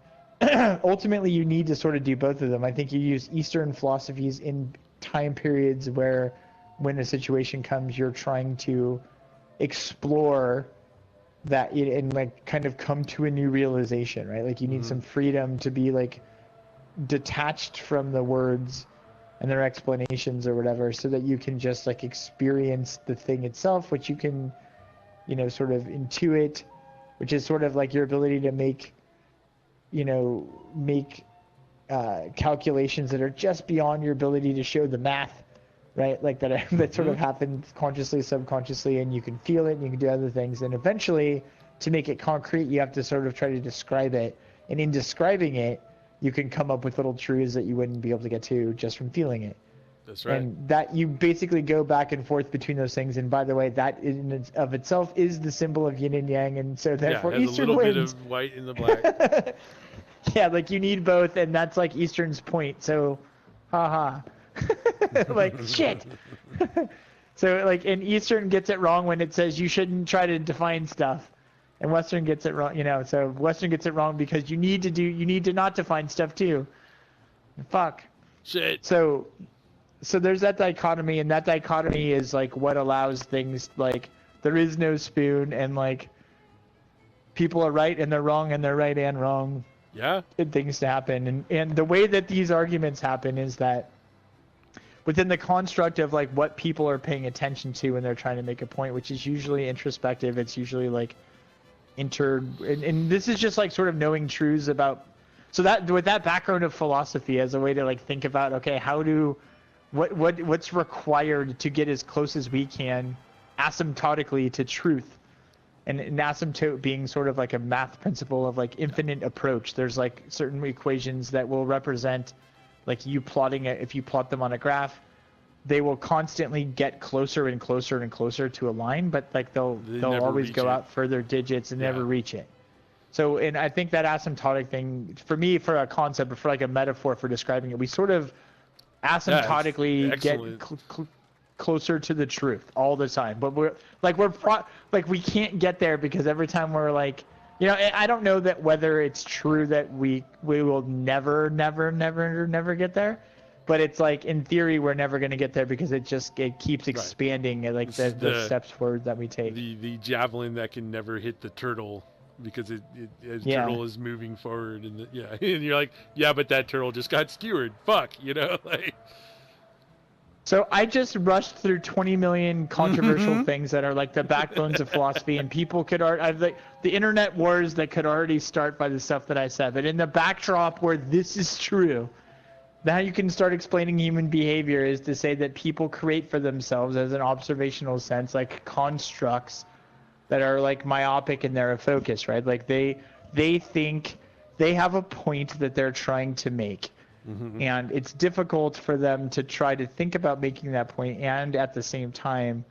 ultimately you need to sort of do both of them. I think you use Eastern philosophies in time periods where, when a situation comes, you're trying to explore that and like kind of come to a new realization, right? Like you need some freedom to be like detached from the words and their explanations or whatever, so that you can just like experience the thing itself, which you can, you know, sort of intuit, which is sort of like your ability to make, you know, calculations that are just beyond your ability to show the math, right? Like that sort of happens consciously, subconsciously, and you can feel it and you can do other things. And eventually, to make it concrete, you have to sort of try to describe it. And in describing it, you can come up with little truths that you wouldn't be able to get to just from feeling it. That's right. And that you basically go back and forth between those things. And by the way, that in of itself is the symbol of yin and yang. And so therefore, Eastern a little wins. bit of white in the black. Yeah, like you need both, and that's like Eastern's point. So, haha. Like, shit. So like, and Eastern gets it wrong when it says you shouldn't try to define stuff, and Western gets it wrong, you know. So Western gets it wrong because you need to not define stuff too. Fuck. Shit. So there's that dichotomy, and that dichotomy is like what allows things like there is no spoon, and like people are right and they're wrong and they're right and wrong. Yeah. And things to happen, and the way that these arguments happen is that within the construct of like what people are paying attention to when they're trying to make a point, which is usually introspective, it's usually like and this is just like sort of knowing truths about, so that with that background of philosophy as a way to like think about, okay, what's required to get as close as we can asymptotically to truth, and asymptote being sort of like a math principle of like infinite approach. There's like certain equations that will represent, like you plotting it, if you plot them on a graph, they will constantly get closer and closer and closer to a line, but like they'll always go out further digits and never reach it. So, and I think that asymptotic thing, for me, for a concept, or for like a metaphor for describing it, we sort of asymptotically get closer to the truth all the time. But we can't get there because every time we're like, you know, I don't know that whether it's true that we will never get there, but it's like in theory we're never going to get there because it keeps expanding, like the steps forward that we take. The javelin that can never hit the turtle because turtle is moving forward, and and you're like, yeah, but that turtle just got skewered. Fuck, you know, like. So I just rushed through 20 million controversial things that are like the backbones of philosophy, and people could the internet wars that could already start by the stuff that I said. But in the backdrop where this is true, now you can start explaining human behavior is to say that people create for themselves, as an observational sense, like constructs that are like myopic in their focus, right? Like they think they have a point that they're trying to make. And it's difficult for them to try to think about making that point and at the same time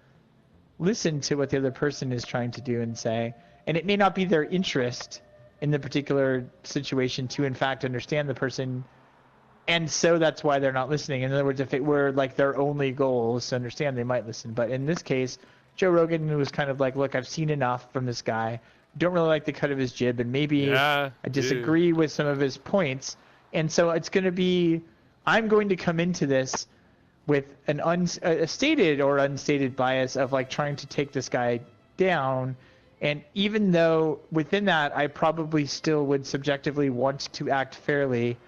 listen to what the other person is trying to do and say. And it may not be their interest in the particular situation to in fact understand the person, and so that's why they're not listening. In other words, if it were like their only goal is to understand, they might listen. But in this case, Joe Rogan was kind of like, look, I've seen enough from this guy. Don't really like the cut of his jib, and maybe I disagree with some of his points. And so it's going to be, I'm going to come into this with a stated or unstated bias of like trying to take this guy down. And even though within that, I probably still would subjectively want to act fairly,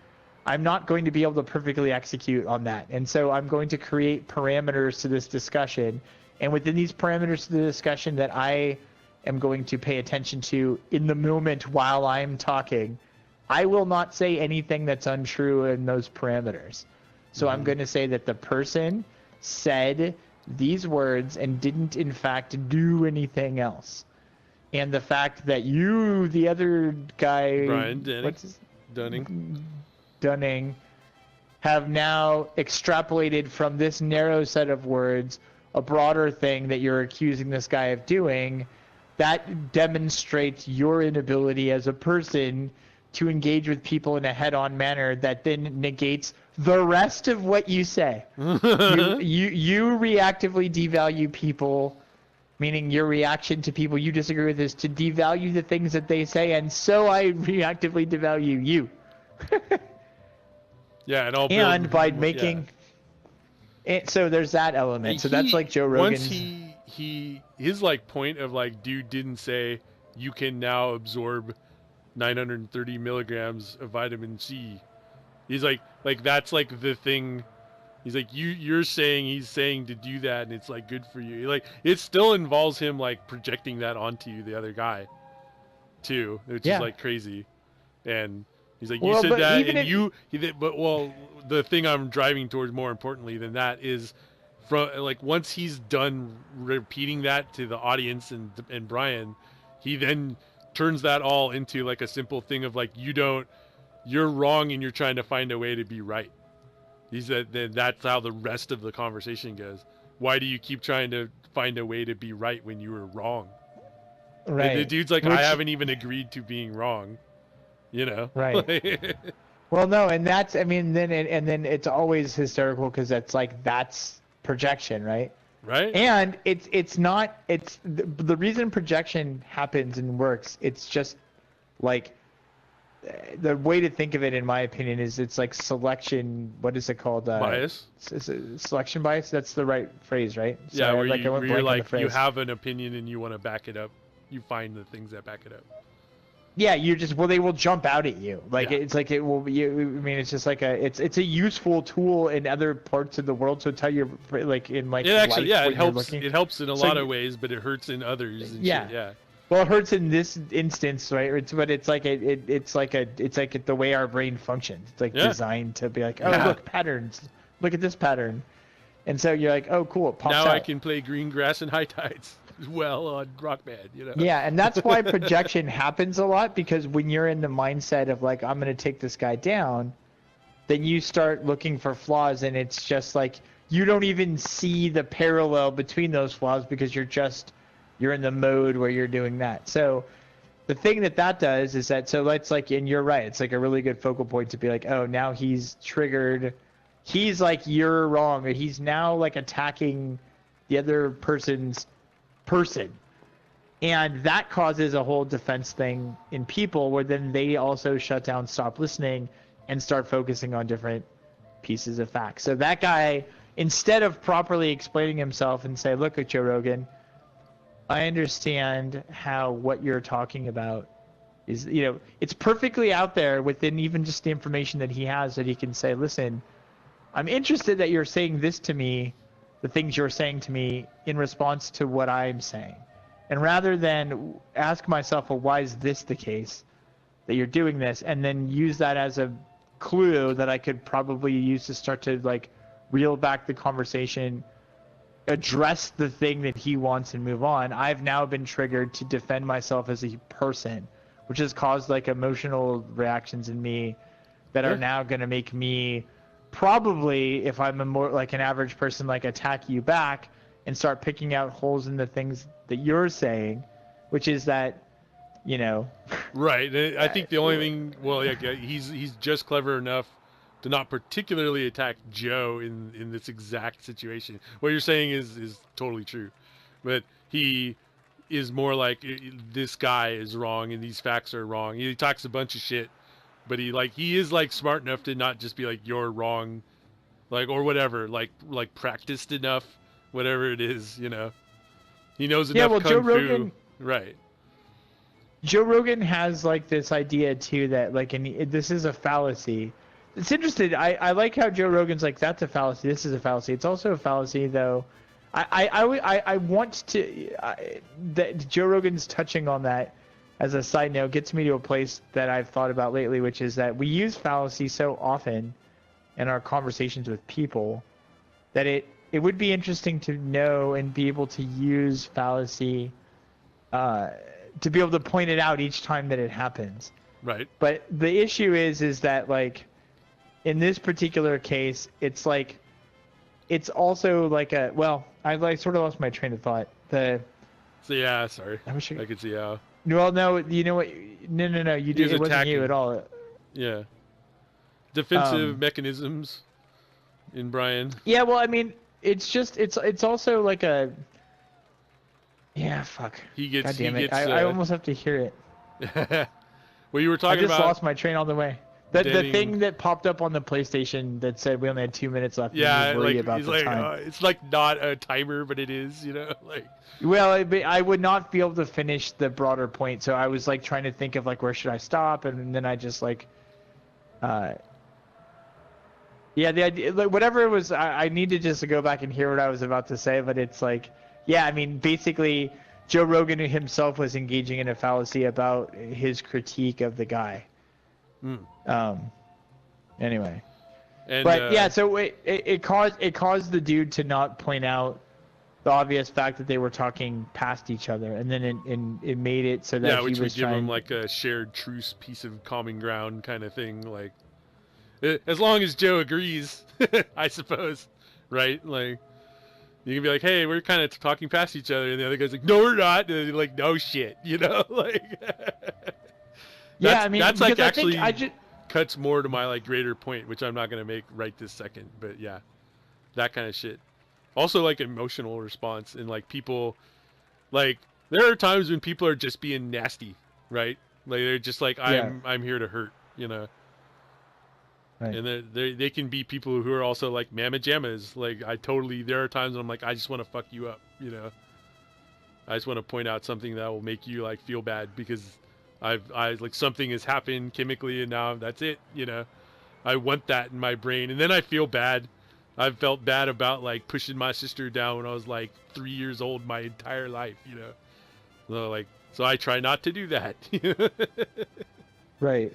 I'm not going to be able to perfectly execute on that. And so I'm going to create parameters to this discussion. And within these parameters to the discussion that I am going to pay attention to in the moment while I'm talking, I will not say anything that's untrue in those parameters. So I'm going to say that the person said these words and didn't in fact do anything else. And the fact that you, the other guy, Dunning, have now extrapolated from this narrow set of words a broader thing that you're accusing this guy of doing, that demonstrates your inability as a person to engage with people in a head-on manner that then negates the rest of what you say. you reactively devalue people, meaning your reaction to people you disagree with is to devalue the things that they say, and so I reactively devalue you. Yeah, and by making it, so there's that element. So that's like Joe Rogan's. Once his like point of like, dude didn't say you can now absorb 930 milligrams of vitamin C. He's like that's like the thing. He's like, he's saying to do that, and it's like good for you. Like, it still involves him like projecting that onto the other guy too, which is like crazy. And he's like, you said that, and the thing I'm driving towards more importantly than that is from like once he's done repeating that to the audience and Brian, he then turns that all into like a simple thing of like, you're wrong and you're trying to find a way to be right. He said that's how the rest of the conversation goes. Why do you keep trying to find a way to be right when you were wrong? Right. And the dude's like, I haven't even agreed to being wrong. You know? Right. Well, no, and that's, I mean, then it's always hysterical because that's projection, right? Right. And it's not, the reason projection happens and works, it's just like, the way to think of it, in my opinion, is it's like selection. What is it called? Bias. Selection bias. That's the right phrase, right? Yeah, where you're like, you have an opinion and you want to back it up. You find the things that back it up. Yeah, they will jump out at you. Like it's like it will be. I mean, it's just like it's a useful tool in other parts of the world. So tell you like in like. It actually, it helps. It helps in a lot of ways, but it hurts in others. And yeah. Shit, yeah. Well, it hurts in this instance, right? But it's like it's like the way our brain functions. It's like designed to be like, oh, look, patterns. Look at this pattern, and so you're like, oh, cool, it pops out. Now I can play green grass and high tides as well on Rock Band, you know. Yeah, and that's why projection happens a lot, because when you're in the mindset of like, I'm gonna take this guy down, then you start looking for flaws, and it's just like you don't even see the parallel between those flaws because you're in the mode where you're doing that. So the thing that does is that, so let's like, and you're right, it's like a really good focal point to be like, oh, now he's triggered. He's like, you're wrong. Or he's now like attacking the other person's person. And that causes a whole defense thing in people where then they also shut down, stop listening, and start focusing on different pieces of facts. So that guy, instead of properly explaining himself and say, look at Joe Rogan, I understand how what you're talking about is, it's perfectly out there within even just the information that he has, that he can say, listen, I'm interested that you're saying this to me, the things you're saying to me in response to what I'm saying. And rather than ask myself, well, why is this the case that you're doing this? And then use that as a clue that I could probably use to start to like reel back the conversation, address the thing that he wants and move on. I've now been triggered to defend myself as a person which has caused like emotional reactions in me that Yeah. are now going to make me probably, if I'm a more like an average person, like attack you back and start picking out holes in the things that you're saying, which is that, you know, Right. I think the only thing, well, yeah, he's just clever enough to not particularly attack Joe in this exact situation. What you're saying is totally true, but he is more like this guy is wrong and these facts are wrong. He talks a bunch of shit, but he is like smart enough to not just be like you're wrong, like or whatever, like practiced enough, whatever it is, you know. He knows yeah, enough well, kung Joe fu, Rogan. right? Joe Rogan has like this idea too that like, and this is a fallacy. It's interesting. I like how Joe Rogan's like, that's a fallacy. This is a fallacy. It's also a fallacy though. I want to that Joe Rogan's touching on that as a side note gets me to a place that I've thought about lately, which is that we use fallacy so often in our conversations with people that it would be interesting to know and be able to use fallacy to be able to point it out each time that it happens. Right. But the issue is that like in this particular case, it's like it's also like a well, I like sort of lost my train of thought. So yeah, sorry. I wish I could see how. well, no, you know what? No, you did. was It wasn't attacking. you at all. Yeah. Defensive mechanisms in Brian. Yeah, well, I mean, it's just it's also like a yeah, fuck. He gets. God damn he it! gets, I almost have to hear it. well, you were I talking just about lost my train on the way. The dating- thing that popped up on the PlayStation that said we only had 2 minutes left. Yeah, and you worry like about he's the like time. it's like not a timer, but it is. You know, like Well, I would not be able to finish the broader point, so I was like trying to think of like where should I stop, and then I just like, yeah, the idea, like whatever it was, I need to just go back and hear what I was about to say, but it's like, yeah, I mean, basically, Joe Rogan himself was engaging in a fallacy about his critique of the guy. Anyway, and but yeah, so it caused the dude to not point out the obvious fact that they were talking past each other, and then it made it so that yeah, he which was would give trying. him like a shared truce piece of common ground kind of thing. Like as long as Joe agrees, I suppose, right? Like you can be like, hey, we're kind of talking past each other, and the other guy's like, no, we're not. And you're like, no shit, you know, like. Yeah, I mean, that's like because actually I think cuts more to my like greater point, which I'm not gonna make right this second. But yeah, that kind of shit. Also, like emotional response and like people, like there are times when people are just being nasty, right? Like they're just like I'm here to hurt, you know. Right. And they can be people who are also like mamma jammas. Like there are times when I'm like I just want to fuck you up, you know. I just want to point out something that will make you like feel bad because I like something has happened chemically and now that's it, you know. I want that in my brain and then I feel bad. I've felt bad about like pushing my sister down when I was like 3 years old my entire life, you know. So I try not to do that. Right.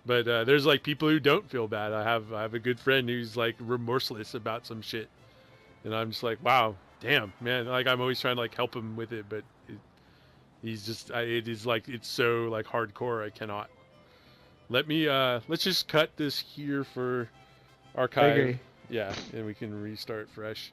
But there's like people who don't feel bad. I have a good friend who's like remorseless about some shit, and I'm just like, wow, damn, man. Like I'm always trying to like help him with it, but he's just it is like it's so like hardcore. I cannot. Let's just cut this here for archive. I agree. Yeah, and we can restart fresh.